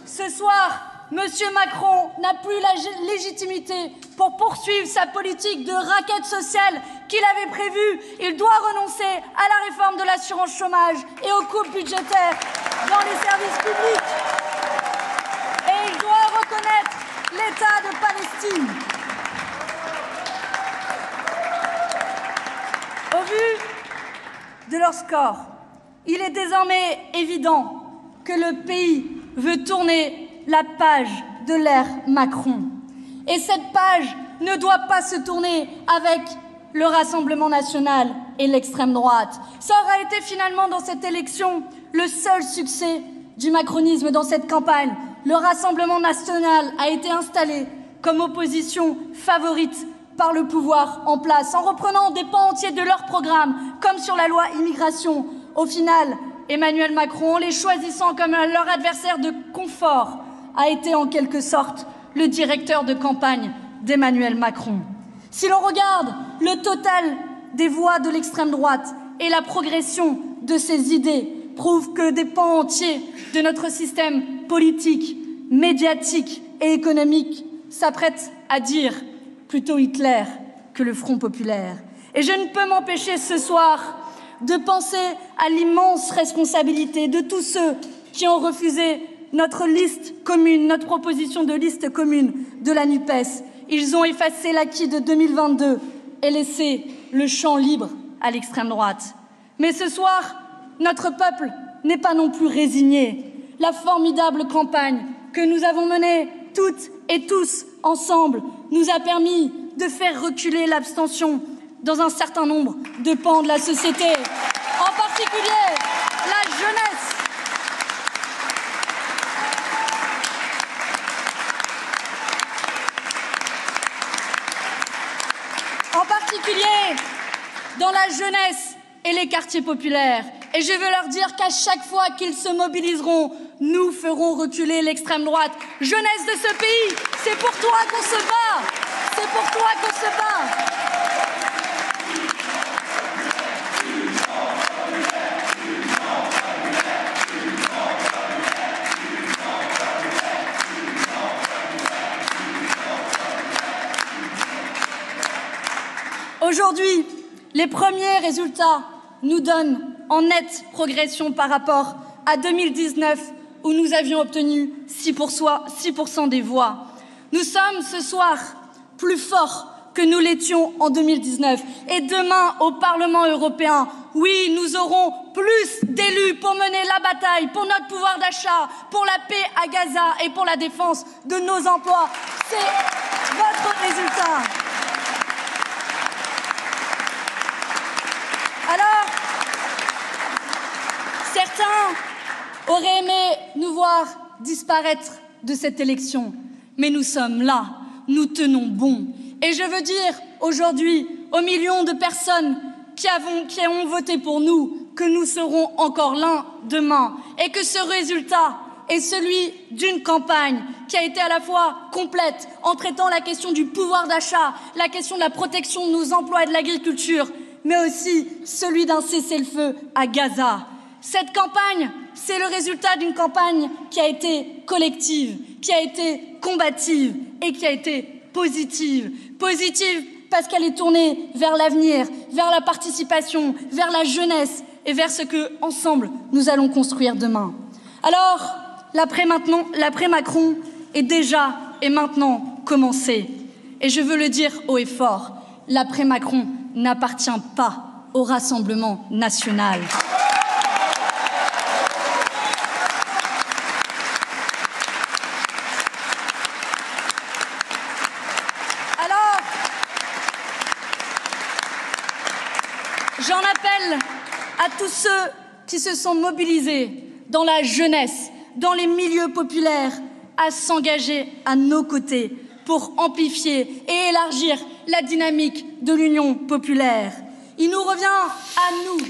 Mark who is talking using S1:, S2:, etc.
S1: Ce soir, M. Macron n'a plus la légitimité pour poursuivre sa politique de raquette sociale qu'il avait prévue. Il doit renoncer à la réforme de l'assurance chômage et aux coupes budgétaires dans les services publics. Et il doit reconnaître l'État de Palestine. Au vu de leur score, il est désormais évident que le pays veut tourner la page de l'ère Macron. Et cette page ne doit pas se tourner avec le Rassemblement national et l'extrême droite. Ça aura été finalement dans cette élection le seul succès du macronisme dans cette campagne. Le Rassemblement national a été installé comme opposition favorite par le pouvoir en place, en reprenant des pans entiers de leur programme, comme sur la loi immigration. Au final, Emmanuel Macron, en les choisissant comme leur adversaire de confort, a été en quelque sorte le directeur de campagne d'Emmanuel Macron. Si l'on regarde le total des voix de l'extrême droite et la progression de ses idées prouvent que des pans entiers de notre système politique, médiatique et économique s'apprêtent à dire plutôt Hitler que le Front populaire. Et je ne peux m'empêcher ce soir de penser à l'immense responsabilité de tous ceux qui ont refusé notre liste commune, notre proposition de liste commune de la NUPES. Ils ont effacé l'acquis de 2022 et laissé le champ libre à l'extrême droite. Mais ce soir, notre peuple n'est pas non plus résigné. La formidable campagne que nous avons menée toutes et tous ensemble nous a permis de faire reculer l'abstention dans un certain nombre de pans de la société, en particulier la jeunesse. En particulier dans la jeunesse et les quartiers populaires. Et je veux leur dire qu'à chaque fois qu'ils se mobiliseront, nous ferons reculer l'extrême droite. Jeunesse de ce pays, c'est pour toi qu'on se bat. C'est pour toi qu'on se bat. Aujourd'hui, les premiers résultats nous donnent en nette progression par rapport à 2019 où nous avions obtenu 6% des voix. Nous sommes ce soir plus forts que nous l'étions en 2019. Et demain, au Parlement européen, oui, nous aurons plus d'élus pour mener la bataille, pour notre pouvoir d'achat, pour la paix à Gaza et pour la défense de nos emplois. C'est votre résultat. Alors, certains auraient aimé nous voir disparaître de cette élection, mais nous sommes là, nous tenons bon. Et je veux dire aujourd'hui aux millions de personnes qui ont voté pour nous que nous serons encore là demain et que ce résultat est celui d'une campagne qui a été à la fois complète en traitant la question du pouvoir d'achat, la question de la protection de nos emplois et de l'agriculture, mais aussi celui d'un cessez-le-feu à Gaza. Cette campagne, c'est le résultat d'une campagne qui a été collective, qui a été combative et qui a été positive. Positive parce qu'elle est tournée vers l'avenir, vers la participation, vers la jeunesse et vers ce que, ensemble, nous allons construire demain. Alors, l'après-Macron est déjà et maintenant commencé. Et je veux le dire haut et fort, l'après-Macron n'appartient pas au Rassemblement national. Alors, j'en appelle à tous ceux qui se sont mobilisés dans la jeunesse, dans les milieux populaires, à s'engager à nos côtés pour amplifier et élargir la dynamique de l'Union populaire. Il nous revient à nous